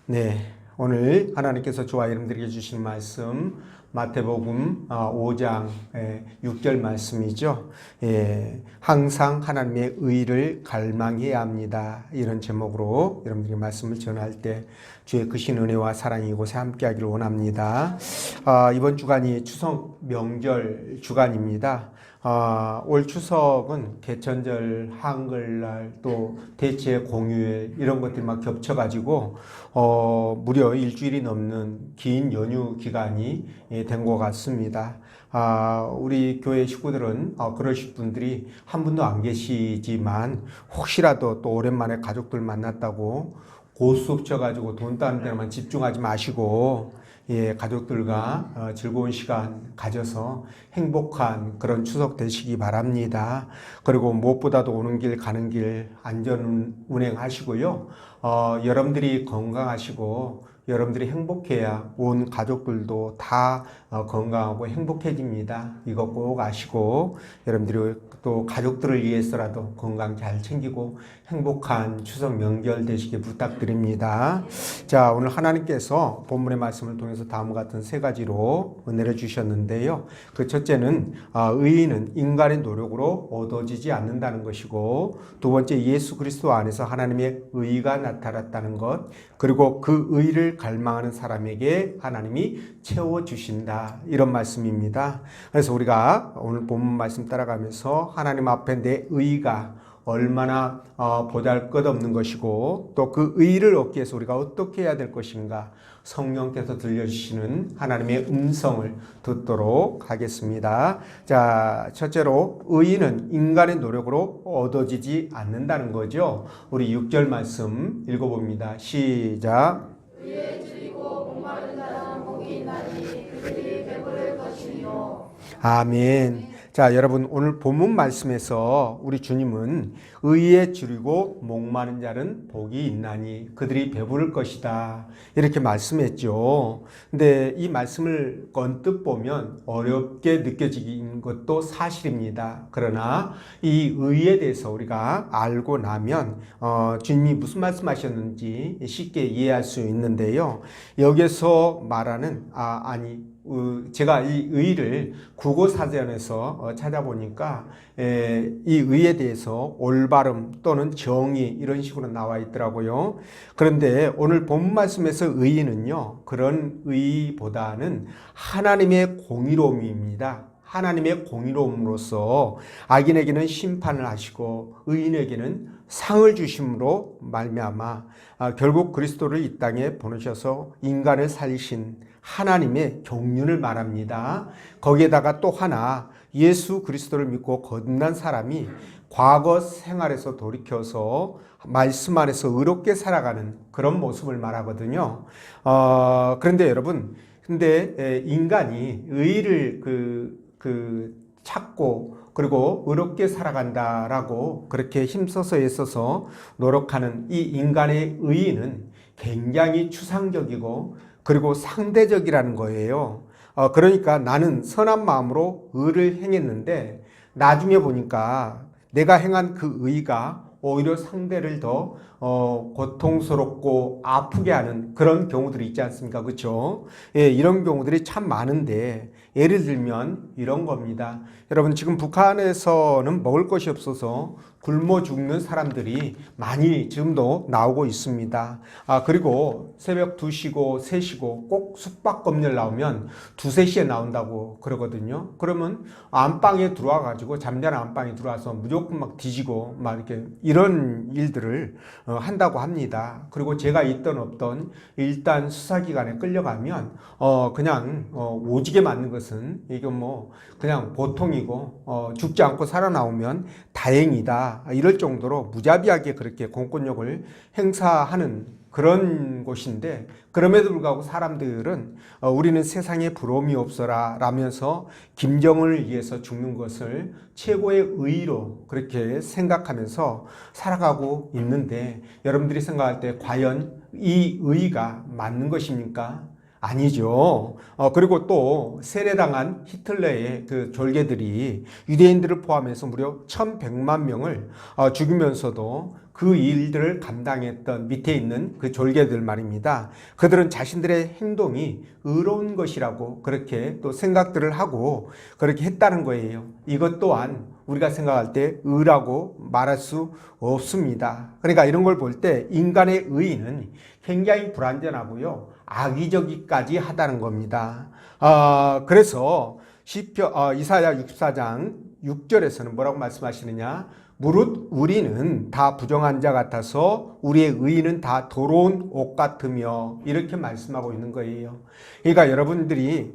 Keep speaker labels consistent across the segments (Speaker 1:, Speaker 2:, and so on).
Speaker 1: 네, 오늘 하나님께서 저와 여러분들에게 주신 말씀 마태복음 5장 6절 말씀이죠. 항상 하나님의 의를 갈망해야 합니다. 이런 제목으로 여러분들에게 말씀을 전할 때 주의 크신 은혜와 사랑이 이곳에 함께하기를 원합니다. 이번 주간이 추석 명절 주간입니다. 올 추석은 개천절, 한글날, 또 대체 공휴일 이런 것들이 막 겹쳐가지고 무려 일주일이 넘는 긴 연휴 기간이 된 것 같습니다. 우리 교회 식구들은 그러실 분들이 한 분도 안 계시지만 혹시라도 또 오랜만에 가족들 만났다고 고수업 쳐가지고 돈 따는 데만 집중하지 마시고 가족들과 즐거운 시간 가져서 행복한 그런 추석 되시기 바랍니다. 그리고 무엇보다도 오는 길 가는 길 안전 운행하시고요. 여러분들이 건강하시고 여러분들이 행복해야 온 가족들도 다 건강하고 행복해집니다. 이거 꼭 아시고 여러분들이 또 가족들을 위해서라도 건강 잘 챙기고 행복한 추석 명절 되시길 부탁드립니다. 자, 오늘 하나님께서 본문의 말씀을 통해서 다음과 같은 세 가지로 은혜를 주셨는데요. 그 첫째는 의인은 인간의 노력으로 얻어지지 않는다는 것이고, 두 번째 예수 그리스도 안에서 하나님의 의가 나타났다는 것, 그리고 그 의를 갈망하는 사람에게 하나님이 채워주신다, 이런 말씀입니다. 그래서 우리가 오늘 본문 말씀 따라가면서 하나님 앞에 내 의가 얼마나 보잘것없는 것이고 또 그 의를 얻기 위해서 우리가 어떻게 해야 될 것인가, 성령께서 들려주시는 하나님의 음성을 듣도록 하겠습니다. 자, 첫째로 의인은 인간의 노력으로 얻어지지 않는다는 거죠. 우리 6절 말씀 읽어봅니다. 시작.
Speaker 2: 의에 줄이고 목마른 자는 복이 있나니 그들이 배부를 것이요.
Speaker 1: 아멘. 자, 여러분, 오늘 본문 말씀에서 우리 주님은 의에 줄이고 목마른 자는 복이 있나니 그들이 배부를 것이다, 이렇게 말씀했죠. 근데 이 말씀을 언뜻 보면 어렵게 느껴지는 것도 사실입니다. 그러나 이 의에 대해서 우리가 알고 나면 주님이 무슨 말씀하셨는지 쉽게 이해할 수 있는데요. 여기서 말하는 제가 이 의를 국어사전에서 찾아보니까 이 의에 대해서 올바름 또는 정의 이런 식으로 나와 있더라고요. 그런데 오늘 본 말씀에서 의는요, 그런 의보다는 하나님의 공의로움입니다. 하나님의 공의로움으로서 악인에게는 심판을 하시고 의인에게는 상을 주심으로 말미암아 결국 그리스도를 이 땅에 보내셔서 인간을 살리신 하나님의 경륜을 말합니다. 거기에다가 또 하나, 예수 그리스도를 믿고 거듭난 사람이 과거 생활에서 돌이켜서 말씀 안에서 의롭게 살아가는 그런 모습을 말하거든요. 그런데 여러분, 인간이 의를 찾고 그리고 의롭게 살아간다라고 그렇게 힘써서 애써서 노력하는 이 인간의 의의는 굉장히 추상적이고 그리고 상대적이라는 거예요. 그러니까 나는 선한 마음으로 의를 행했는데 나중에 보니까 내가 행한 그 의가 오히려 상대를 더 고통스럽고 아프게 하는 그런 경우들이 있지 않습니까? 그렇죠? 이런 경우들이 참 많은데 예를 들면 이런 겁니다. 여러분, 지금 북한에서는 먹을 것이 없어서 굶어 죽는 사람들이 많이 지금도 나오고 있습니다. 그리고 새벽 2시고 3시고 꼭 숙박검열 나오면 2, 3시에 나온다고 그러거든요. 그러면 안방에 들어와 가지고 잠자는 안방에 들어와서 무조건 막 뒤지고 막 이렇게 이런 일들을 한다고 합니다. 그리고 제가 있던 없던 일단 수사기관에 끌려가면 그냥 오지게 맞는 것은 이건 뭐 그냥 보통이고 죽지 않고 살아나오면 다행이다, 이럴 정도로 무자비하게 그렇게 공권력을 행사하는 그런 곳인데, 그럼에도 불구하고 사람들은 우리는 세상에 부러움이 없어라 라면서 김정은을 위해서 죽는 것을 최고의 의의로 그렇게 생각하면서 살아가고 있는데, 여러분들이 생각할 때 과연 이 의의가 맞는 것입니까? 아니죠. 그리고 또 세례당한 히틀러의 그 졸개들이 유대인들을 포함해서 무려 1100만 명을 죽이면서도 그 일들을 감당했던 밑에 있는 그 졸개들 말입니다. 그들은 자신들의 행동이 의로운 것이라고 그렇게 또 생각들을 하고 그렇게 했다는 거예요. 이것 또한 우리가 생각할 때 의라고 말할 수 없습니다. 그러니까 이런 걸 볼 때 인간의 의는 굉장히 불완전하고요. 악의적이까지 하다는 겁니다. 그래서 이사야 64장 6절에서는 뭐라고 말씀하시느냐? 무릇 우리는 다 부정한 자 같아서 우리의 의는 다 더러운 옷 같으며 이렇게 말씀하고 있는 거예요. 그러니까 여러분들이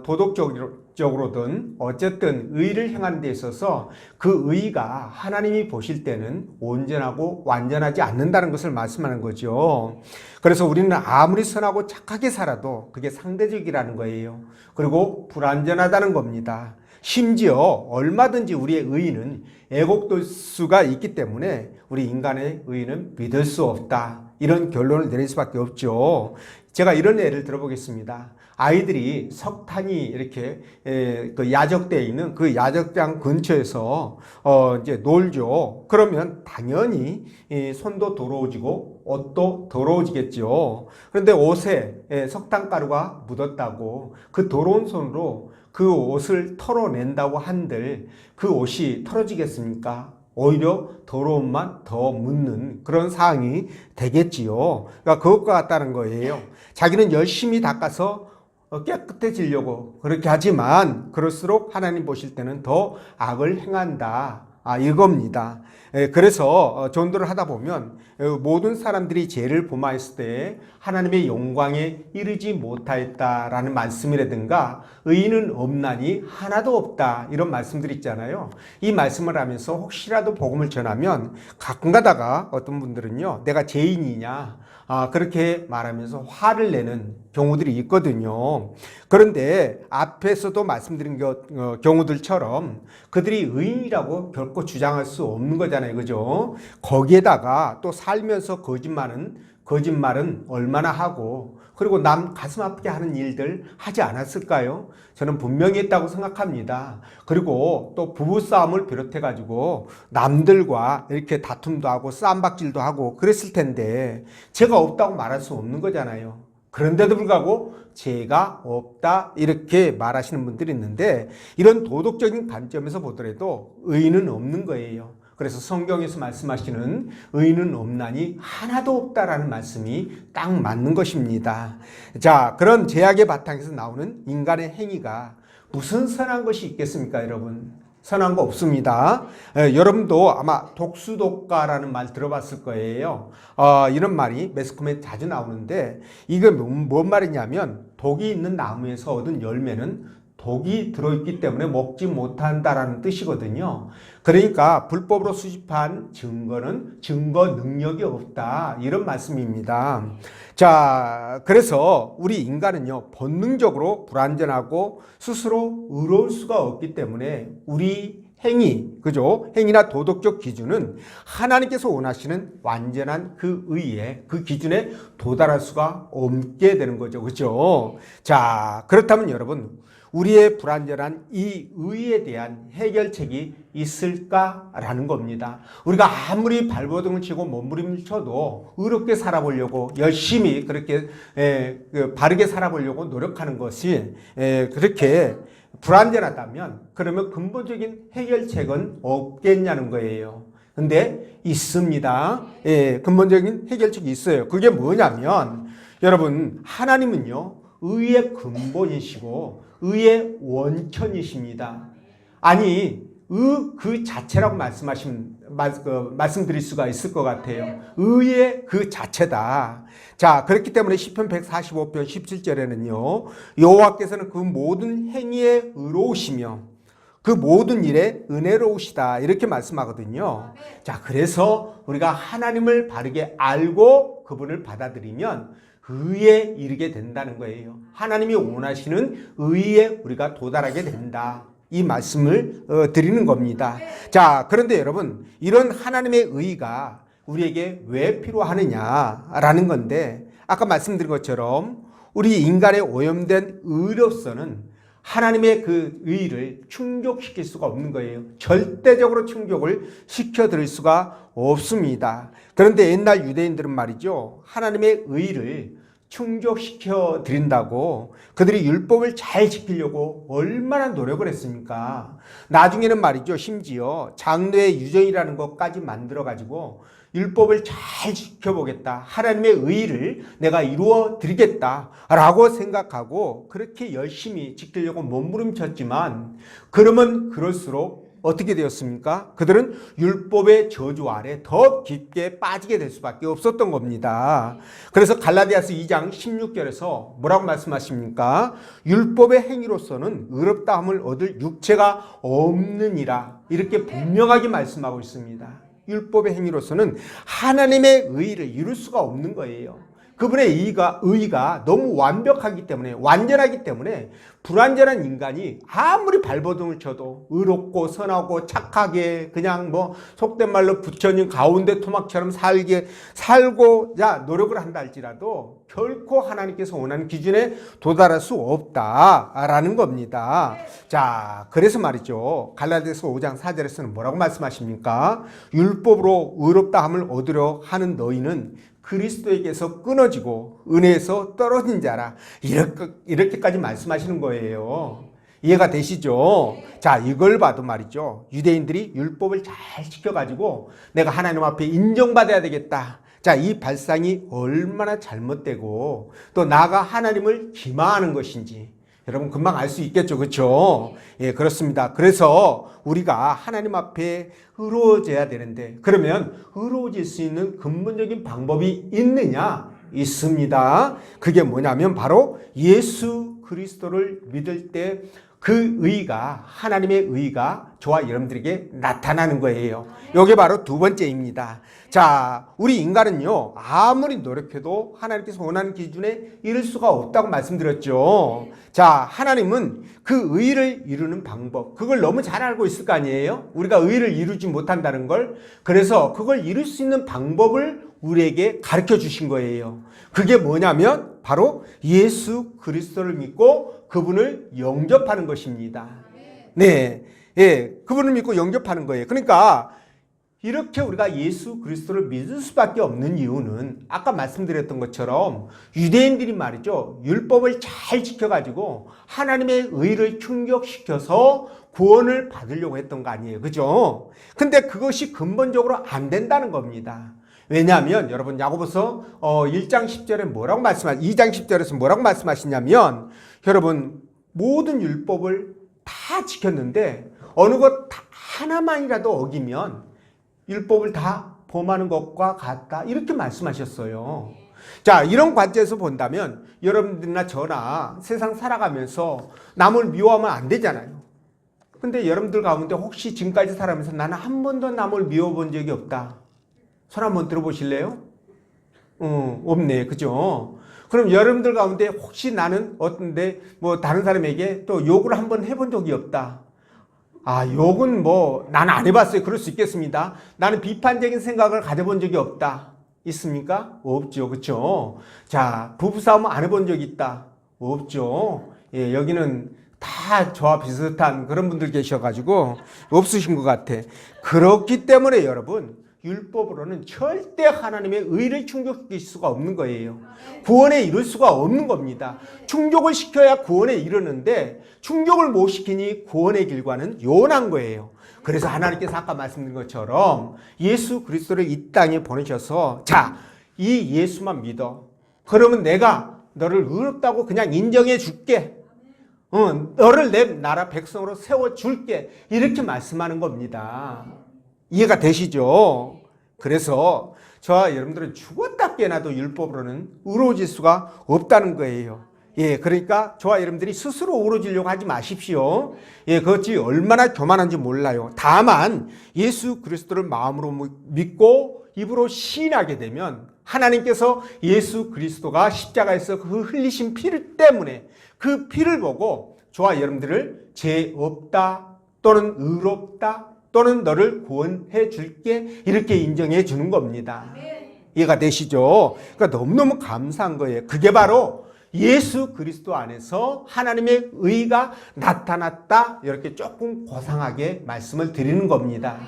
Speaker 1: 도덕적으로든 어쨌든 의를 행하는 데 있어서 그 의가 하나님이 보실 때는 온전하고 완전하지 않는다는 것을 말씀하는 거죠. 그래서 우리는 아무리 선하고 착하게 살아도 그게 상대적이라는 거예요. 그리고 불완전하다는 겁니다. 심지어 얼마든지 우리의 의는 애곡될 수가 있기 때문에 우리 인간의 의는 믿을 수 없다. 이런 결론을 내릴 수밖에 없죠. 제가 이런 예를 들어보겠습니다. 아이들이 석탄이 이렇게 그 야적대에 있는 그 야적장 근처에서 이제 놀죠. 그러면 당연히 손도 더러워지고 옷도 더러워지겠죠. 그런데 옷에 석탄가루가 묻었다고 그 더러운 손으로 그 옷을 털어낸다고 한들 그 옷이 털어지겠습니까? 오히려 더러움만 더 묻는 그런 상황이 되겠지요. 그러니까 그것과 같다는 거예요. 자기는 열심히 닦아서 깨끗해지려고 그렇게 하지만 그럴수록 하나님 보실 때는 더 악을 행한다. 이겁니다. 그래서 전도를 하다 보면 모든 사람들이 죄를 범하였을 때 하나님의 영광에 이르지 못하였다라는 말씀이라든가 의인은 없나니 하나도 없다 이런 말씀들이 있잖아요. 이 말씀을 하면서 혹시라도 복음을 전하면 가끔 가다가 어떤 분들은요 내가 죄인이냐 그렇게 말하면서 화를 내는 경우들이 있거든요. 그런데 앞에서도 말씀드린 경우들처럼 그들이 의인이라고 결코 주장할 수 없는 거잖아요. 그죠? 거기에다가 또 살면서 거짓말은 얼마나 하고 그리고 남 가슴 아프게 하는 일들 하지 않았을까요? 저는 분명히 했다고 생각합니다. 그리고 또 부부싸움을 비롯해 가지고 남들과 이렇게 다툼도 하고 쌈박질도 하고 그랬을 텐데 죄가 없다고 말할 수 없는 거잖아요. 그런데도 불구하고 죄가 없다 이렇게 말하시는 분들이 있는데 이런 도덕적인 관점에서 보더라도 의인은 없는 거예요. 그래서 성경에서 말씀하시는 의인은 없나니 하나도 없다라는 말씀이 딱 맞는 것입니다. 자, 그런 죄악의 바탕에서 나오는 인간의 행위가 무슨 선한 것이 있겠습니까, 여러분? 선한 거 없습니다. 여러분도 아마 독수독가라는 말 들어봤을 거예요. 이런 말이 매스컴에 자주 나오는데 이게 뭔 말이냐면 독이 있는 나무에서 얻은 열매는 독이 들어있기 때문에 먹지 못한다라는 뜻이거든요. 그러니까 불법으로 수집한 증거는 증거 능력이 없다 이런 말씀입니다. 자, 그래서 우리 인간은요 본능적으로 불완전하고 스스로 의로울 수가 없기 때문에 우리 행위, 그죠? 행위나 도덕적 기준은 하나님께서 원하시는 완전한 그 의에, 그 기준에 도달할 수가 없게 되는 거죠. 그죠? 자, 그렇다면 여러분, 우리의 불완전한 이 의에 대한 해결책이 있을까라는 겁니다. 우리가 아무리 발버둥을 치고 몸부림을 쳐도 의롭게 살아보려고 열심히 그렇게 바르게 살아보려고 노력하는 것이 그렇게 불완전하다면 그러면 근본적인 해결책은 없겠냐는 거예요. 근데 있습니다. 근본적인 해결책이 있어요. 그게 뭐냐면 여러분 하나님은요 의의 근본이시고 의의 원천이십니다. 아니 그 자체라고 말씀드릴 수가 있을 것 같아요. 의의 그 자체다. 자, 그렇기 때문에 시편 145편 17절에는요 여호와께서는 그 모든 행위에 의로우시며 그 모든 일에 은혜로우시다 이렇게 말씀하거든요. 자, 그래서 우리가 하나님을 바르게 알고 그분을 받아들이면 의에 이르게 된다는 거예요. 하나님이 원하시는 의에 우리가 도달하게 된다. 이 말씀을 드리는 겁니다. 자, 그런데 여러분, 이런 하나님의 의가 우리에게 왜 필요하느냐라는 건데, 아까 말씀드린 것처럼 우리 인간의 오염된 의로서는 하나님의 그 의를 충족시킬 수가 없는 거예요. 절대적으로 충족을 시켜드릴 수가 없습니다. 그런데 옛날 유대인들은 말이죠, 하나님의 의를 충족시켜 드린다고 그들이 율법을 잘 지키려고 얼마나 노력을 했습니까? 나중에는 말이죠, 심지어 장로의 유전이라는 것까지 만들어 가지고 율법을 잘 지켜보겠다, 하나님의 의를 내가 이루어 드리겠다 라고 생각하고 그렇게 열심히 지키려고 몸부림쳤지만, 그러면 그럴수록 어떻게 되었습니까? 그들은 율법의 저주 아래 더 깊게 빠지게 될 수밖에 없었던 겁니다. 그래서 갈라디아서 2장 16절에서 뭐라고 말씀하십니까? 율법의 행위로서는 의롭다함을 얻을 육체가 없느니라, 이렇게 분명하게 말씀하고 있습니다. 율법의 행위로서는 하나님의 의를 이룰 수가 없는 거예요. 그분의 의가 너무 완벽하기 때문에, 완전하기 때문에 불완전한 인간이 아무리 발버둥을 쳐도 의롭고 선하고 착하게 그냥 뭐 속된 말로 부처님 가운데 토막처럼 살고자 노력을 한다 할지라도 결코 하나님께서 원하는 기준에 도달할 수 없다라는 겁니다. 자, 그래서 말이죠, 갈라디아서 5장 4절에서는 뭐라고 말씀하십니까? 율법으로 의롭다함을 얻으려 하는 너희는 그리스도에게서 끊어지고 은혜에서 떨어진 자라, 이렇게까지 말씀하시는 거예요. 이해가 되시죠? 자, 이걸 봐도 말이죠, 유대인들이 율법을 잘 지켜가지고 내가 하나님 앞에 인정받아야 되겠다, 자, 이 발상이 얼마나 잘못되고 또 나가 하나님을 기만하는 것인지 여러분 금방 알 수 있겠죠, 그렇죠? 예, 그렇습니다. 그래서 우리가 하나님 앞에 의로워져야 되는데, 그러면 의로워질 수 있는 근본적인 방법이 있느냐? 있습니다. 그게 뭐냐면 바로 예수 그리스도를 믿을 때 그 의가, 하나님의 의가 저와 여러분들에게 나타나는 거예요. 이게 바로 두 번째입니다. 자, 우리 인간은요, 아무리 노력해도 하나님께서 원하는 기준에 이를 수가 없다고 말씀드렸죠. 자, 하나님은 그 의를 이루는 방법, 그걸 너무 잘 알고 있을 거 아니에요? 우리가 의를 이루지 못한다는 걸. 그래서 그걸 이룰 수 있는 방법을 우리에게 가르쳐 주신 거예요. 그게 뭐냐면 바로 예수 그리스도를 믿고 그분을 영접하는 것입니다. 네, 예, 그분을 믿고 영접하는 거예요. 그러니까 이렇게 우리가 예수 그리스도를 믿을 수밖에 없는 이유는 아까 말씀드렸던 것처럼 유대인들이 말이죠, 율법을 잘 지켜가지고 하나님의 의를 충족시켜서 구원을 받으려고 했던 거 아니에요, 그죠? 근데 그것이 근본적으로 안 된다는 겁니다. 왜냐하면 여러분 야고보서 1장 10절에 뭐라고 2장 10절에서 뭐라고 말씀하시냐면, 여러분 모든 율법을 다 지켰는데 어느 것 하나만이라도 어기면 율법을 다 범하는 것과 같다, 이렇게 말씀하셨어요. 자, 이런 관점에서 본다면 여러분들이나 저나 세상 살아가면서 남을 미워하면 안 되잖아요. 근데 여러분들 가운데 혹시 지금까지 살아가면서 나는 한 번도 남을 미워본 적이 없다, 손 한번 들어보실래요? 없네, 그죠? 그럼 여러분들 가운데 혹시 나는 어떤데 뭐 다른 사람에게 또 욕을 한번 해본 적이 없다, 아, 욕은 뭐 나는 안 해봤어요, 그럴 수 있겠습니다. 나는 비판적인 생각을 가져본 적이 없다, 있습니까? 없죠, 그렇죠? 자, 부부싸움 안 해본 적 있다, 없죠? 예, 여기는 다 저와 비슷한 그런 분들 계셔가지고 없으신 것 같아. 그렇기 때문에 여러분, 율법으로는 절대 하나님의 의를 충족시킬 수가 없는 거예요. 구원에 이룰 수가 없는 겁니다. 충족을 시켜야 구원에 이르는데 충족을 못 시키니 구원의 길과는 요원한 거예요. 그래서 하나님께서 아까 말씀드린 것처럼 예수 그리스도를 이 땅에 보내셔서, 자, 이 예수만 믿어, 그러면 내가 너를 의롭다고 그냥 인정해 줄게, 너를 내 나라 백성으로 세워줄게, 이렇게 말씀하는 겁니다. 이해가 되시죠? 그래서 저와 여러분들은 죽었다 깨어나도 율법으로는 의로워질 수가 없다는 거예요. 예, 그러니까 저와 여러분들이 스스로 의로워지려고 하지 마십시오. 예, 그것이 얼마나 교만한지 몰라요. 다만 예수 그리스도를 마음으로 믿고 입으로 시인하게 되면 하나님께서 예수 그리스도가 십자가에서 그 흘리신 피를 때문에 그 피를 보고 저와 여러분들을 죄 없다 또는 의롭다 또는 너를 구원해 줄게, 이렇게 인정해 주는 겁니다. 이해가 되시죠? 그러니까 너무너무 감사한 거예요. 그게 바로 예수 그리스도 안에서 하나님의 의가 나타났다. 이렇게 조금 고상하게 말씀을 드리는 겁니다.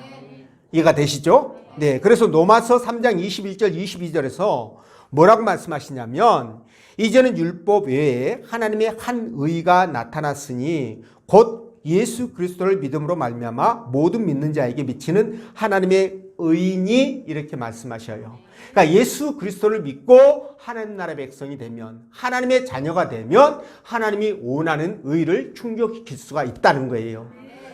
Speaker 1: 이해가 되시죠? 네. 그래서 로마서 3장 21절 22절에서 뭐라고 말씀하시냐면 이제는 율법 외에 하나님의 한 의가 나타났으니 곧 예수 그리스도를 믿음으로 말미암아 모든 믿는 자에게 미치는 하나님의 의인이 이렇게 말씀하셔요. 그러니까 예수 그리스도를 믿고 하나님 나라의 백성이 되면 하나님의 자녀가 되면 하나님이 원하는 의를 충족시킬 수가 있다는 거예요.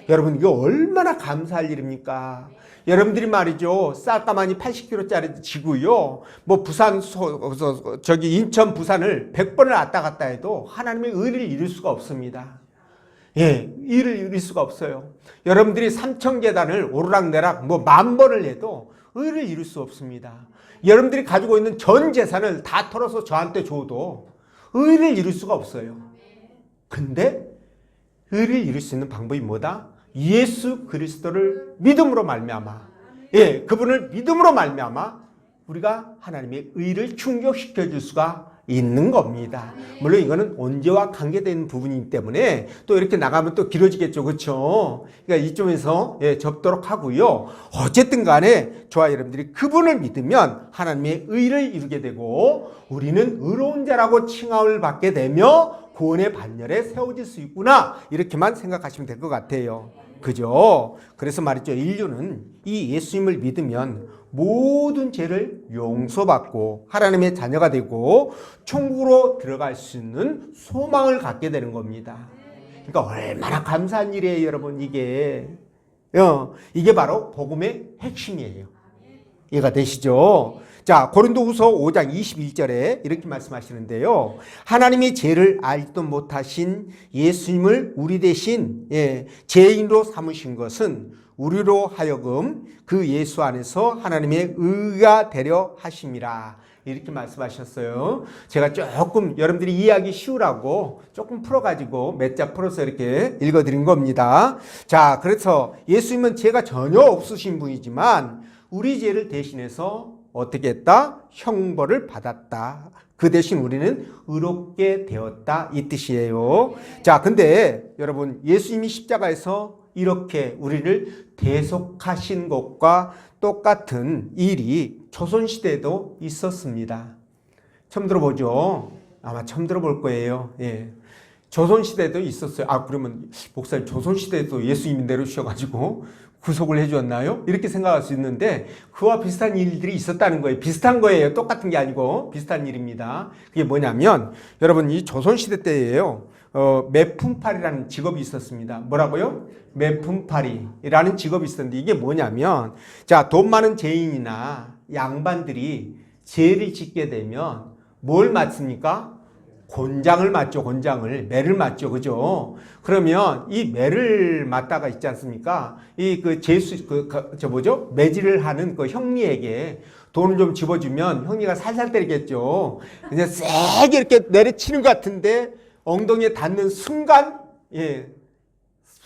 Speaker 1: 여러분 이거 얼마나 감사할 일입니까? 여러분들이 말이죠. 쌀가마니 80kg짜리 지고요. 뭐 부산 저기 인천 부산을 100번을 왔다 갔다 해도 하나님의 의를 이룰 수가 없습니다. 예, 의를 이룰 수가 없어요. 여러분들이 3,000계단을 오르락내락 뭐 10,000번을 해도 의를 이룰 수 없습니다. 여러분들이 가지고 있는 전 재산을 다 털어서 저한테 줘도 의를 이룰 수가 없어요. 근데 의를 이룰 수 있는 방법이 뭐다? 예수 그리스도를 믿음으로 말미암아, 예, 그분을 믿음으로 말미암아 우리가 하나님의 의를 충족시켜 줄 수가 있는 겁니다. 물론 이거는 언제와 관계된 부분이기 때문에 또 이렇게 나가면 또 길어지겠죠. 그렇죠? 그러니까 이쪽에서 예, 접도록 하고요. 어쨌든 간에 저와 여러분들이 그분을 믿으면 하나님의 의를 이루게 되고 우리는 의로운 자라고 칭함을 받게 되며 구원의 반열에 세워질 수 있구나. 이렇게만 생각하시면 될 것 같아요. 그죠? 그래서 말이죠. 인류는 이 예수님을 믿으면 모든 죄를 용서받고 하나님의 자녀가 되고 천국으로 들어갈 수 있는 소망을 갖게 되는 겁니다. 그러니까 얼마나 감사한 일이에요, 여러분. 이게 바로 복음의 핵심이에요. 이해가 되시죠? 자, 고린도후서 5장 21절에 이렇게 말씀하시는데요. 하나님이 죄를 알지도 못하신 예수님을 우리 대신 죄인으로 삼으신 것은 우리로 하여금 그 예수 안에서 하나님의 의가 되려 하심이라. 이렇게 말씀하셨어요. 제가 조금 여러분들이 이해하기 쉬우라고 조금 풀어가지고 몇 자 풀어서 이렇게 읽어드린 겁니다. 자, 그래서 예수님은 죄가 전혀 없으신 분이지만 우리 죄를 대신해서 어떻게 했다? 형벌을 받았다. 그 대신 우리는 의롭게 되었다. 이 뜻이에요. 자, 근데 여러분 예수님이 십자가에서 이렇게 우리를 대속하신 것과 똑같은 일이 조선시대에도 있었습니다. 처음 들어보죠? 아마 처음 들어볼 거예요. 예. 조선시대에도 있었어요. 아, 그러면 목사님 조선시대에도 예수님이 내려주셔가지고 구속을 해주었나요? 이렇게 생각할 수 있는데 그와 비슷한 일들이 있었다는 거예요. 비슷한 거예요. 똑같은 게 아니고 비슷한 일입니다. 그게 뭐냐면 여러분 이 조선시대 때예요. 매품팔이라는 직업이 있었습니다. 뭐라고요? 매품팔이라는 직업이 있었는데 이게 뭐냐면 자, 돈 많은 죄인이나 양반들이 죄를 짓게 되면 뭘 맞습니까? 곤장을 맞죠. 곤장을 매를 맞죠. 그죠? 그러면 이 매를 맞다가 있지 않습니까? 이 그 제수 매질을 하는 그 형리에게 돈을 좀 집어주면 형리가 살살 때리겠죠. 그냥 세게 이렇게 내리치는 것 같은데 엉덩이에 닿는 순간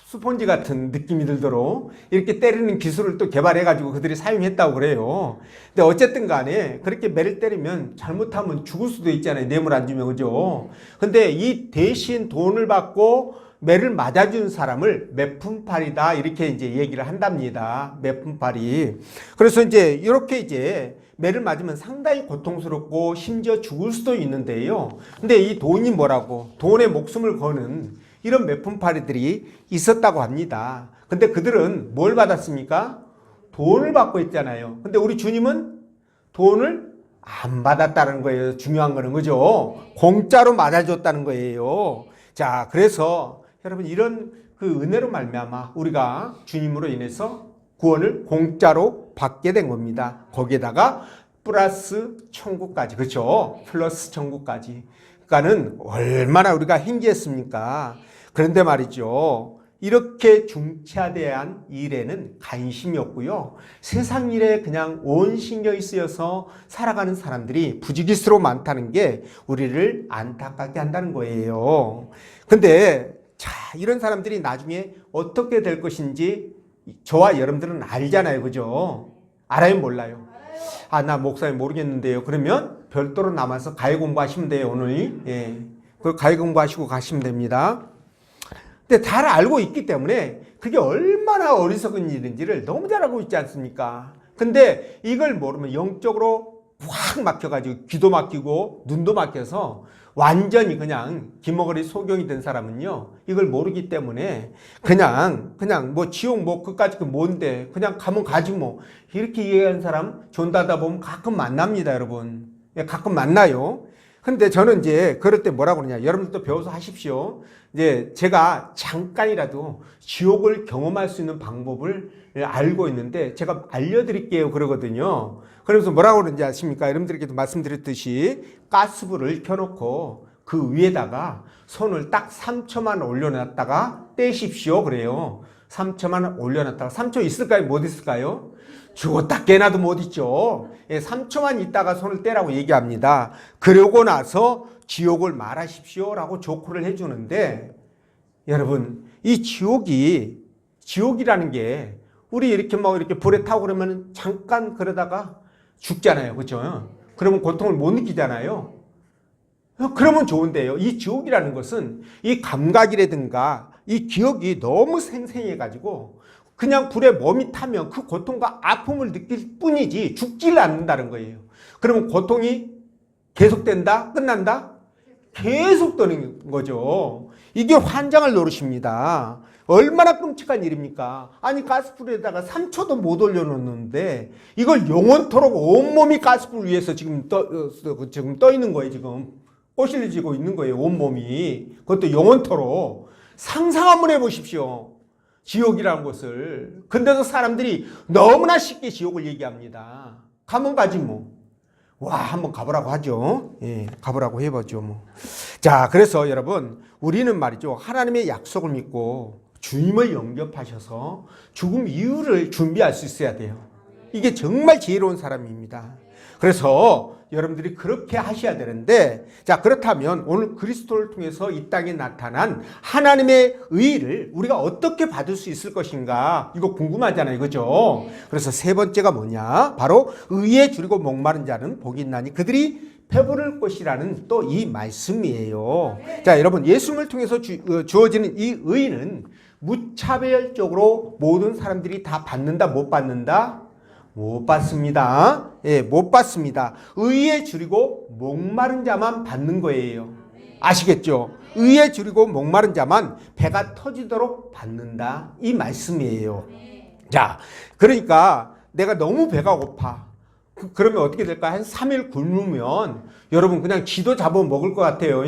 Speaker 1: 스폰지 같은 느낌이 들도록 이렇게 때리는 기술을 또 개발해가지고 그들이 사용했다고 그래요. 근데 어쨌든 간에 그렇게 매를 때리면 잘못하면 죽을 수도 있잖아요. 뇌물 안 주면. 그죠? 근데 이 대신 돈을 받고 매를 맞아준 사람을 매품팔이다. 이렇게 이제 얘기를 한답니다. 매품팔이. 그래서 이제 이렇게 이제 매를 맞으면 상당히 고통스럽고 심지어 죽을 수도 있는데요. 근데 이 돈이 뭐라고? 돈에 목숨을 거는 이런 매품팔이들이 있었다고 합니다. 근데 그들은 뭘 받았습니까? 돈을 받고 있잖아요. 근데 우리 주님은 돈을 안 받았다는 거예요. 중요한 거는. 그죠? 공짜로 맞아줬다는 거예요. 자, 그래서 여러분 이런 그 은혜로 말미암아 우리가 주님으로 인해서 구원을 공짜로 받게 된 겁니다. 거기에다가 플러스 천국까지. 그렇죠? 플러스 천국까지. 그러니까는 얼마나 우리가 행기했습니까? 그런데 말이죠. 이렇게 중차대한 일에는 관심이 없고요. 세상 일에 그냥 온 신경이 쓰여서 살아가는 사람들이 부지기수로 많다는 게 우리를 안타깝게 한다는 거예요. 근데 자, 이런 사람들이 나중에 어떻게 될 것인지 저와 여러분들은 알잖아요. 그죠? 알아요? 몰라요? 아, 나 목사님 모르겠는데요. 그러면 별도로 남아서 가해 공부하시면 돼요, 오늘. 예. 그 가해 공부하시고 가시면 됩니다. 근데 잘 알고 있기 때문에 그게 얼마나 어리석은 일인지를 너무 잘 알고 있지 않습니까? 근데 이걸 모르면 영적으로 확 막혀가지고 귀도 막히고 눈도 막혀서 완전히 그냥 기머거리 소경이 된 사람은요, 이걸 모르기 때문에 그냥 뭐 지옥 뭐 그까짓 거 뭔데 그냥 가면 가지 뭐, 이렇게 이해하는 사람 존다다 보면 가끔 만납니다, 여러분. 예, 가끔 만나요. 근데 저는 이제 그럴 때 뭐라고 그러냐, 여러분들도 배워서 하십시오. 이제 제가 잠깐이라도 지옥을 경험할 수 있는 방법을 알고 있는데 제가 알려드릴게요 그러거든요. 그러면서 뭐라고 그러는지 아십니까? 여러분들께도 말씀드렸듯이 가스불을 켜놓고 그 위에다가 손을 딱 3초만 올려놨다가 떼십시오 그래요. 3초만 올려놨다가 3초 있을까요? 못 있을까요? 죽었다 깨나도 못 있죠. 3초만 있다가 손을 떼라고 얘기합니다. 그러고 나서 지옥을 말하십시오 라고 조코를 해주는데, 여러분 이 지옥이라는 게 우리 이렇게 뭐 이렇게 불에 타고 그러면 잠깐 그러다가 죽잖아요. 그렇죠? 그러면 고통을 못 느끼잖아요. 그러면 좋은데요. 이 지옥이라는 것은 이 감각이라든가 이 기억이 너무 생생해 가지고 그냥 불에 몸이 타면 그 고통과 아픔을 느낄 뿐이지 죽지를 않는다는 거예요. 그러면 고통이 계속된다? 끝난다? 계속 되는 거죠. 이게 환장을 노릇입니다. 얼마나 끔찍한 일입니까? 아니 가스불에다가 3초도 못 올려놓는데 이걸 영원토록 온몸이 가스불 위에서 지금 떠 있는 거예요. 지금 꼬실려지고 있는 거예요. 온몸이. 그것도 영원토록. 상상 한번 해보십시오. 지옥이라는 것을. 근데도 사람들이 너무나 쉽게 지옥을 얘기합니다. 가면 가지 뭐. 와, 한번 가보라고 하죠. 예, 가보라고 해보죠 뭐. 자, 그래서 여러분 우리는 말이죠, 하나님의 약속을 믿고 주님을 영접하셔서 죽음 이후를 준비할 수 있어야 돼요. 이게 정말 지혜로운 사람입니다. 그래서 여러분들이 그렇게 하셔야 되는데, 자, 그렇다면 오늘 그리스도를 통해서 이 땅에 나타난 하나님의 의를 우리가 어떻게 받을 수 있을 것인가, 이거 궁금하잖아요. 그죠? 그래서 세 번째가 뭐냐, 바로 의에 줄이고 목마른 자는 복이 있나니 그들이 배부를 것이라는 또 이 말씀이에요. 자, 여러분 예수님을 통해서 주어지는 이 의는 무차별적으로 모든 사람들이 다 받는다, 못 받는다? 못 받습니다. 예, 못 받습니다. 의에 줄이고 목마른 자만 받는 거예요. 아시겠죠? 의에 줄이고 목마른 자만 배가 터지도록 받는다, 이 말씀이에요. 자, 그러니까 내가 너무 배가 고파. 그러면 어떻게 될까? 한 3일 굶으면 여러분 그냥 쥐도 잡아 먹을 것 같아요.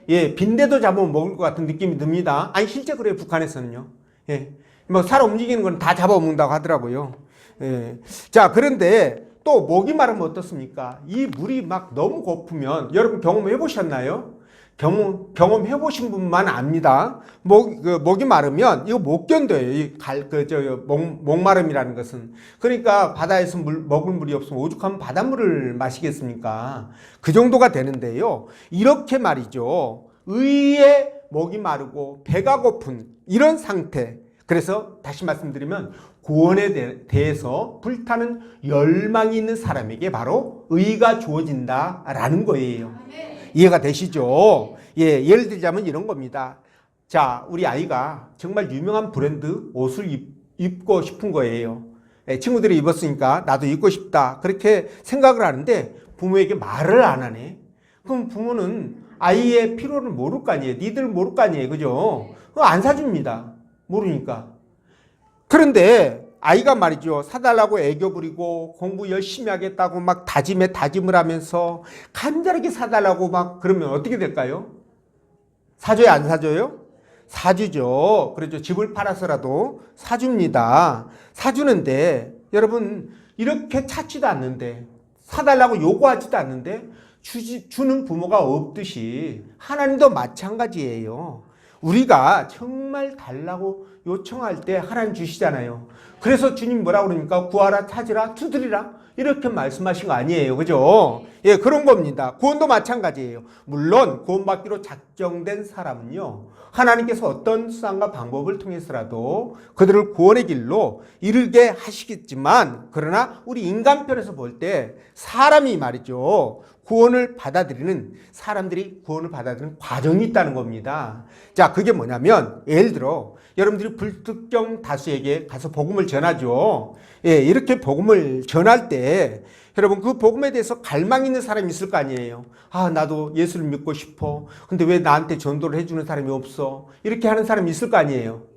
Speaker 1: 예, 빈대도 잡아 먹을 것 같은 느낌이 듭니다. 아니 실제 그래요, 북한에서는요. 예, 뭐 살 움직이는 건 다 잡아 먹는다고 하더라고요. 예. 자, 그런데 또 목이 마르면 어떻습니까? 이 물이 막 너무 고프면, 여러분 경험해 보셨나요? 경험해 보신 분만 압니다. 목이 마르면 이거 못 견뎌요. 목마름이라는 것은. 그러니까 바다에서 먹을 물이 없으면 오죽하면 바닷물을 마시겠습니까? 그 정도가 되는데요. 이렇게 말이죠, 의에 목이 마르고 배가 고픈 이런 상태. 그래서 다시 말씀드리면 구원에 대해서 불타는 열망이 있는 사람에게 바로 의가 주어진다라는 거예요. 이해가 되시죠? 예, 예를 들자면 이런 겁니다. 자, 우리 아이가 정말 유명한 브랜드 옷을 입고 싶은 거예요. 예, 친구들이 입었으니까 나도 입고 싶다, 그렇게 생각을 하는데 부모에게 말을 안 하네. 그럼 부모는 아이의 필요를 모를 거 아니에요. 니들 모를 거 아니에요. 그죠? 그거 안 사줍니다. 모르니까. 그런데 아이가 말이죠, 사달라고 애교 부리고 공부 열심히 하겠다고 막 다짐을 하면서 간절하게 사달라고 막 그러면 어떻게 될까요? 사줘요, 안 사줘요? 사주죠. 그렇죠. 집을 팔아서라도 사줍니다. 사주는데 여러분 이렇게 찾지도 않는데, 사달라고 요구하지도 않는데 주는 부모가 없듯이 하나님도 마찬가지예요. 우리가 정말 달라고 요청할 때 하나님 주시잖아요. 그래서 주님 뭐라고 그러니까 구하라, 찾으라, 두드리라. 이렇게 말씀하신 거 아니에요. 그죠? 예, 그런 겁니다. 구원도 마찬가지예요. 물론 구원받기로 작정된 사람은요, 하나님께서 어떤 수단과 방법을 통해서라도 그들을 구원의 길로 이르게 하시겠지만, 그러나 우리 인간편에서 볼 때 사람이 말이죠, 구원을 받아들이는, 사람들이 구원을 받아들이는 과정이 있다는 겁니다. 자, 그게 뭐냐면, 예를 들어 여러분들이 불특정 다수에게 가서 복음을 전하죠. 예, 이렇게 복음을 전할 때 여러분 그 복음에 대해서 갈망 있는 사람이 있을 거 아니에요. 아, 나도 예수를 믿고 싶어. 근데 왜 나한테 전도를 해주는 사람이 없어? 이렇게 하는 사람이 있을 거 아니에요.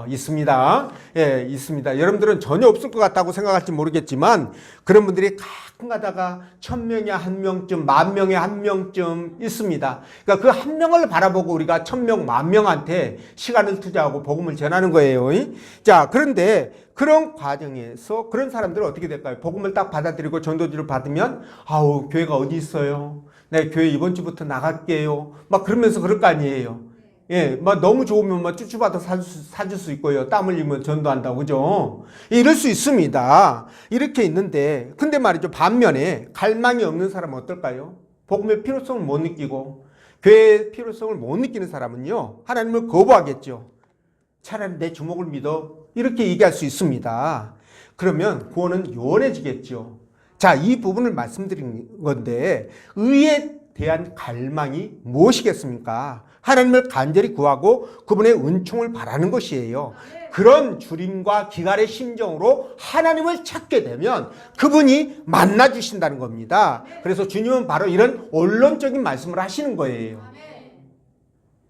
Speaker 1: 있습니다. 예, 있습니다. 여러분들은 전혀 없을 것 같다고 생각할지 모르겠지만 그런 분들이 가끔 가다가 1000명에 1명쯤, 10,000명에 1명쯤 있습니다. 그러니까 그 1명을 바라보고 우리가 1000명, 10,000명한테 시간을 투자하고 복음을 전하는 거예요. 자, 그런데 그런 과정에서 그런 사람들은 어떻게 될까요? 복음을 딱 받아들이고 전도지를 받으면 아우, 교회가 어디 있어요? 내 교회 이번 주부터 나갈게요. 막 그러면서 그럴 거 아니에요. 예, 막 너무 좋으면 막 쭈쭈바도 사줄 수 있고요. 땀 흘리면 전도한다고, 그죠? 이럴 수 있습니다. 이렇게 있는데, 근데 말이죠. 반면에 갈망이 없는 사람은 어떨까요? 복음의 필요성을 못 느끼고, 교회의 필요성을 못 느끼는 사람은요, 하나님을 거부하겠죠. 차라리 내 주목을 믿어. 이렇게 얘기할 수 있습니다. 그러면 구원은 요원해지겠죠. 자, 이 부분을 말씀드린 건데, 의에 대한 갈망이 무엇이겠습니까? 하나님을 간절히 구하고 그분의 은총을 바라는 것이에요. 그런 주림과 기갈의 심정으로 하나님을 찾게 되면 그분이 만나주신다는 겁니다. 그래서 주님은 바로 이런 원론적인 말씀을 하시는 거예요.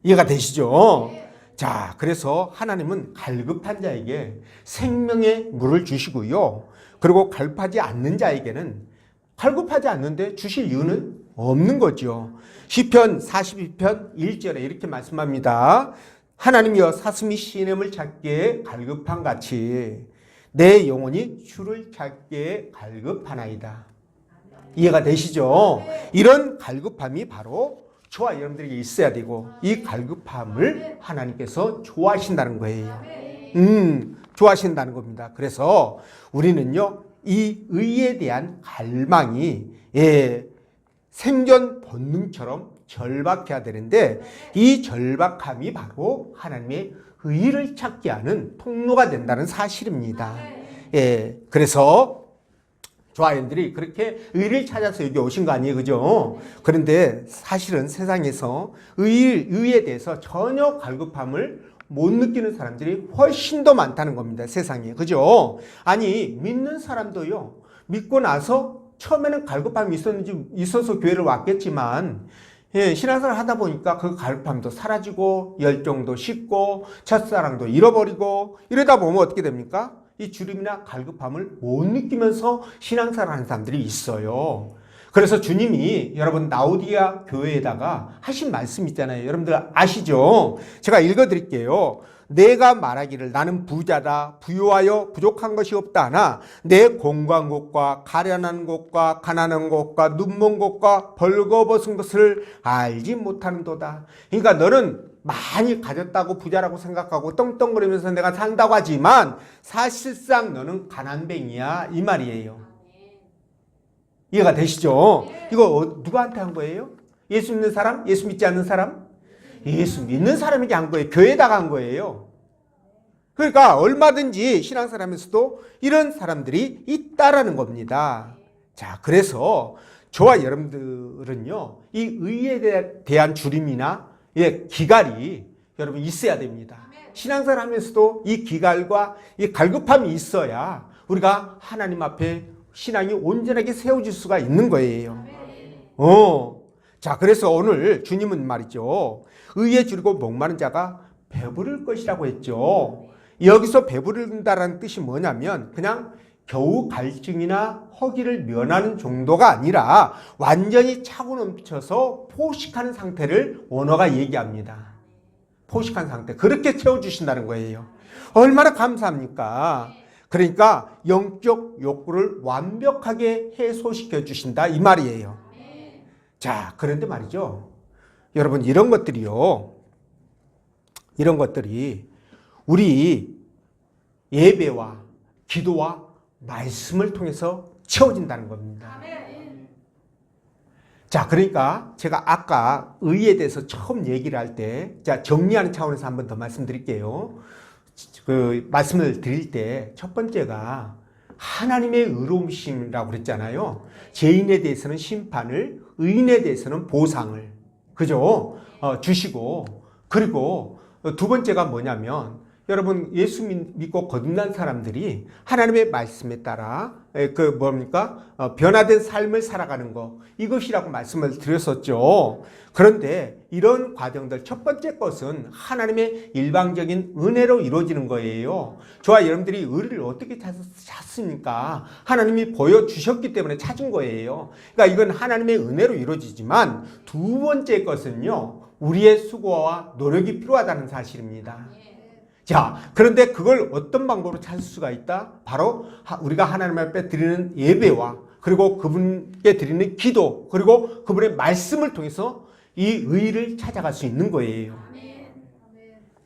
Speaker 1: 이해가 되시죠? 자, 그래서 하나님은 갈급한 자에게 생명의 물을 주시고요. 그리고 갈급하지 않는 자에게는 갈급하지 않는데 주실 이유는 없는 거죠. 시편 42편 1절에 이렇게 말씀합니다. 하나님이여 사슴이 시냇을 찾기에 갈급한 같이 내 영혼이 주를 찾기에 갈급하나이다. 이해가 되시죠? 이런 갈급함이 바로 저와 여러분들에게 있어야 되고 이 갈급함을 하나님께서 좋아하신다는 거예요. 좋아하신다는 겁니다. 그래서 우리는요, 이 의에 대한 갈망이 생존 본능처럼 절박해야 되는데 이 절박함이 바로 하나님의 의를 찾게 하는 통로가 된다는 사실입니다. 그래서 조아인들이 그렇게 의를 찾아서 여기 오신 거 아니에요, 그죠? 그런데 사실은 세상에서 의에 대해서 전혀 갈급함을 못 느끼는 사람들이 훨씬 더 많다는 겁니다, 세상에. 그죠? 아니, 믿는 사람도요, 믿고 나서 처음에는 갈급함이 있어서 교회를 왔겠지만, 신앙생활 하다 보니까 그 갈급함도 사라지고, 열정도 식고, 첫사랑도 잃어버리고, 이러다 보면 어떻게 됩니까? 이 주림이나 갈급함을 못 느끼면서 신앙생활 하는 사람들이 있어요. 그래서 주님이 여러분 라오디게아 교회에다가 하신 말씀 있잖아요. 여러분들 아시죠? 제가 읽어드릴게요. 내가 말하기를 나는 부자다 부유하여 부족한 것이 없다 하나 내 공고한 것과 가련한 것과 가난한 것과 눈먼 것과 벌거벗은 것을 알지 못하는도다. 그러니까 너는 많이 가졌다고 부자라고 생각하고 떵떵거리면서 내가 산다고 하지만 사실상 너는 가난뱅이야 이 말이에요. 이해가 되시죠? 이거 누구한테 한 거예요? 예수 믿는 사람? 예수 믿지 않는 사람? 예수 믿는 사람에게 한 거예요. 교회에다가 한 거예요. 그러니까 얼마든지 신앙생활 하면서도 이런 사람들이 있다라는 겁니다. 자, 그래서 저와 여러분들은요, 이 의에 대한 주림이나 기갈이 여러분 있어야 됩니다. 신앙생활 하면서도 이 기갈과 이 갈급함이 있어야 우리가 하나님 앞에 신앙이 온전하게 세워질 수가 있는 거예요. 자, 그래서 오늘 주님은 말이죠. 의에 줄이고 목마른 자가 배부를 것이라고 했죠. 여기서 배부른다라는 뜻이 뭐냐면 그냥 겨우 갈증이나 허기를 면하는 정도가 아니라 완전히 차고 넘쳐서 포식하는 상태를 원어가 얘기합니다. 포식한 상태. 그렇게 채워주신다는 거예요. 얼마나 감사합니까? 그러니까 영적 욕구를 완벽하게 해소시켜 주신다 이 말이에요. 자, 그런데 말이죠. 여러분 이런 것들이 우리 예배와 기도와 말씀을 통해서 채워진다는 겁니다. 자, 그러니까 제가 아까 의에 대해서 처음 얘기를 할 때, 자, 정리하는 차원에서 한 번 더 말씀드릴게요. 그 말씀을 드릴 때 첫 번째가 하나님의 의로우심이라고 그랬잖아요. 죄인에 대해서는 심판을, 의인에 대해서는 보상을, 그죠? 주시고, 그리고 두 번째가 뭐냐면, 여러분 예수 믿고 거듭난 사람들이 하나님의 말씀에 따라 변화된 삶을 살아가는 거, 이것이라고 말씀을 드렸었죠. 그런데 이런 과정들, 첫 번째 것은 하나님의 일방적인 은혜로 이루어지는 거예요. 저와 여러분들이 의를 어떻게 찾습니까? 하나님이 보여주셨기 때문에 찾은 거예요. 그러니까 이건 하나님의 은혜로 이루어지지만, 두 번째 것은요, 우리의 수고와 노력이 필요하다는 사실입니다. 자, 그런데 그걸 어떤 방법으로 찾을 수가 있다? 바로 우리가 하나님 앞에 드리는 예배와, 그리고 그분께 드리는 기도, 그리고 그분의 말씀을 통해서 이 의를 찾아갈 수 있는 거예요.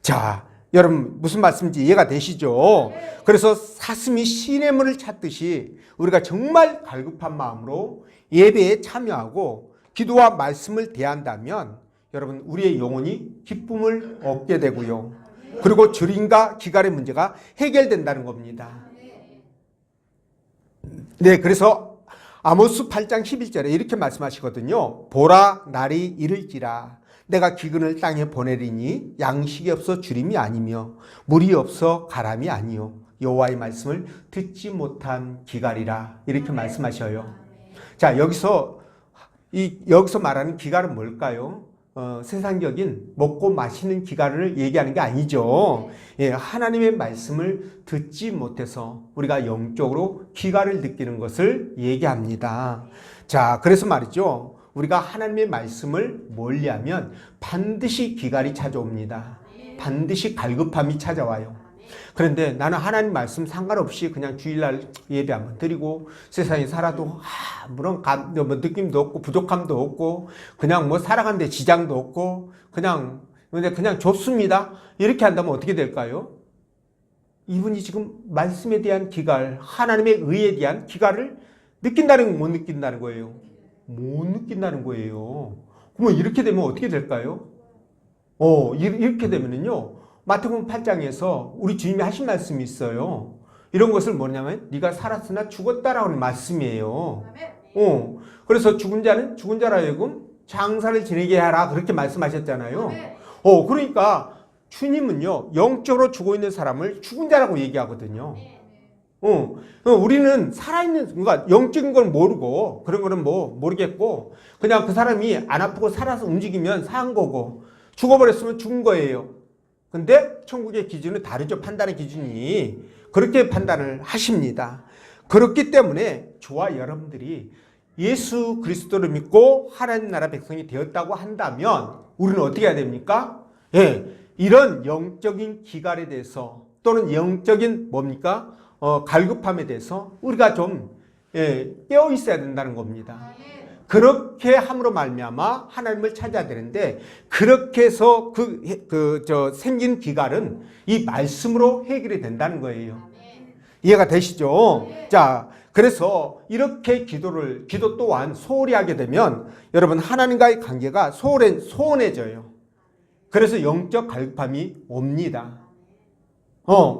Speaker 1: 자, 여러분 무슨 말씀인지 이해가 되시죠? 그래서 사슴이 시냇물을 찾듯이 우리가 정말 갈급한 마음으로 예배에 참여하고 기도와 말씀을 대한다면, 여러분 우리의 영혼이 기쁨을 얻게 되고요, 그리고 주림과 기갈의 문제가 해결된다는 겁니다. 네, 그래서 아모스 8장 11절에 이렇게 말씀하시거든요. 보라, 날이 이를지라 내가 기근을 땅에 보내리니 양식이 없어 주림이 아니며 물이 없어 가람이 아니요 여호와의 말씀을 듣지 못한 기갈이라, 이렇게 말씀하셔요. 자, 여기서 말하는 기갈은 뭘까요? 세상적인 먹고 마시는 기갈을 얘기하는 게 아니죠. 예, 하나님의 말씀을 듣지 못해서 우리가 영적으로 기갈을 느끼는 것을 얘기합니다. 자, 그래서 말이죠, 우리가 하나님의 말씀을 멀리하면 반드시 기갈이 찾아옵니다. 반드시 갈급함이 찾아와요. 그런데 나는 하나님 말씀 상관없이 그냥 주일날 예배 한번 드리고 세상에 살아도 물론 느낌도 없고 부족함도 없고 그냥 살아가는데 지장도 없고 그냥 좋습니다. 이렇게 한다면 어떻게 될까요? 이분이 지금 말씀에 대한 기갈, 하나님의 의에 대한 기갈을 느낀다는 건 못 느낀다는 거예요. 못 느낀다는 거예요. 그러면 이렇게 되면 어떻게 될까요? 이렇게 되면은요, 마태복음 8장에서 우리 주님이 하신 말씀이 있어요. 이런 것을 뭐냐면 네가 살았으나 죽었다라는 말씀이에요. 그래서 죽은 자라 하여금 장사를 지내게 하라, 그렇게 말씀하셨잖아요. 그러니까 주님은요, 영적으로 죽어 있는 사람을 죽은 자라고 얘기하거든요. 우리는 살아있는, 그러니까 영적인 걸 모르고 그런 거는 모르겠고 그냥 그 사람이 안 아프고 살아서 움직이면 산 거고, 죽어버렸으면 죽은 거예요. 근데 천국의 기준은 다르죠. 판단의 기준이. 그렇게 판단을 하십니다. 그렇기 때문에 저와 여러분들이 예수 그리스도를 믿고 하나님 나라 백성이 되었다고 한다면 우리는 어떻게 해야 됩니까? 예, 이런 영적인 기갈에 대해서 또는 영적인 갈급함에 대해서 우리가 좀 깨어 있어야 된다는 겁니다. 그렇게 함으로 말미암아 하나님을 찾아야 되는데, 그렇게 해서 생긴 기갈은 이 말씀으로 해결이 된다는 거예요. 이해가 되시죠? 자, 그래서 이렇게 기도 또한 소홀히 하게 되면 여러분 하나님과의 관계가 소원해져요. 그래서 영적 갈급함이 옵니다.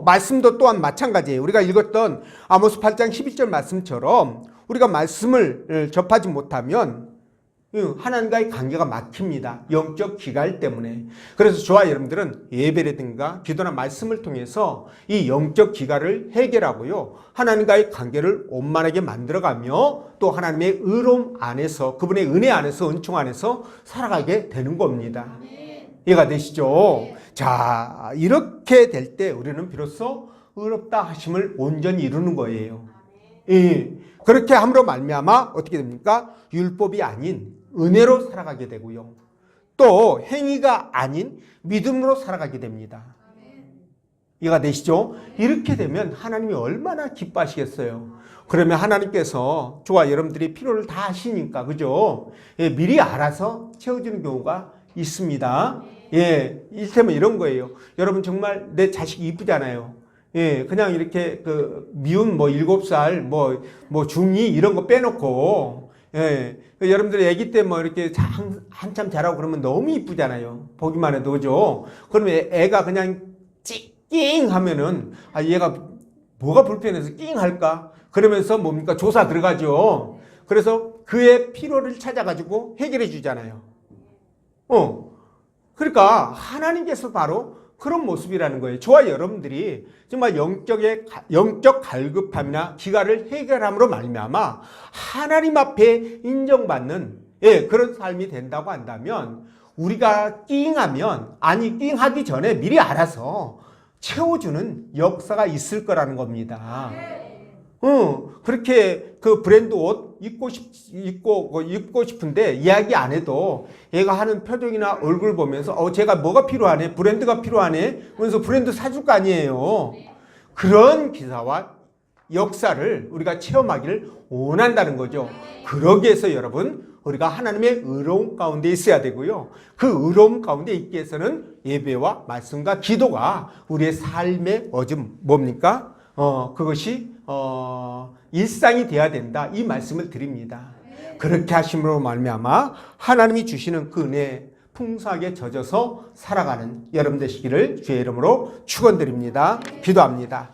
Speaker 1: 말씀도 또한 마찬가지예요. 우리가 읽었던 아모스 8장 11절 말씀처럼 우리가 말씀을 접하지 못하면 하나님과의 관계가 막힙니다. 영적 기갈 때문에. 그래서 저와 여러분들은 예배라든가 기도나 말씀을 통해서 이 영적 기갈을 해결하고요, 하나님과의 관계를 원만하게 만들어가며 또 하나님의 의로움 안에서, 그분의 은혜 안에서, 은총 안에서 살아가게 되는 겁니다. 이해가 되시죠? 자, 이렇게 될 때 우리는 비로소 의롭다 하심을 온전히 이루는 거예요. 그렇게 함으로 말미암아 어떻게 됩니까? 율법이 아닌 은혜로 살아가게 되고요, 또 행위가 아닌 믿음으로 살아가게 됩니다. 이해가 되시죠? 이렇게 되면 하나님이 얼마나 기뻐하시겠어요. 그러면 하나님께서 저와 여러분들이 필요를 다 하시니까, 그죠? 미리 알아서 채워주는 경우가 있습니다. 이를테면 이런 거예요. 여러분 정말 내 자식이 이쁘잖아요. 예, 그냥 이렇게 그 미운 뭐 7살 뭐 중2 이런 거 빼놓고 예, 여러분들 아기 때 뭐 이렇게 한참 자라고 그러면 너무 이쁘잖아요. 보기만 해도 그죠? 그러면 애가 그냥 찡 하면은 아 얘가 뭐가 불편해서 낑 할까? 그러면서 뭡니까? 조사 들어가죠. 그래서 그의 필요를 찾아가지고 해결해 주잖아요. 그러니까 하나님께서 바로 그런 모습이라는 거예요. 저와 여러분들이 정말 영적 갈급함이나 기가를 해결함으로 말미암아 하나님 앞에 인정받는 그런 삶이 된다고 한다면 우리가 낑하면 아니 낑하기 전에 미리 알아서 채워주는 역사가 있을 거라는 겁니다. 그렇게 그 브랜드 옷 입고 싶은데 이야기 안 해도 얘가 하는 표정이나 얼굴 보면서 제가 뭐가 필요하네? 브랜드가 필요하네? 그래서 브랜드 사줄 거 아니에요. 그런 기사와 역사를 우리가 체험하기를 원한다는 거죠. 그러기 위해서 여러분 우리가 하나님의 의로움 가운데 있어야 되고요. 그 의로움 가운데 있기 위해서는 예배와 말씀과 기도가 우리의 삶의 뭡니까? 그것이 일상이 돼야 된다. 이 말씀을 드립니다. 그렇게 하심으로 말미암아 하나님이 주시는 그 은혜에 풍성하게 젖어서 살아가는 여러분 되시기를 주의 이름으로 축원드립니다. 기도합니다.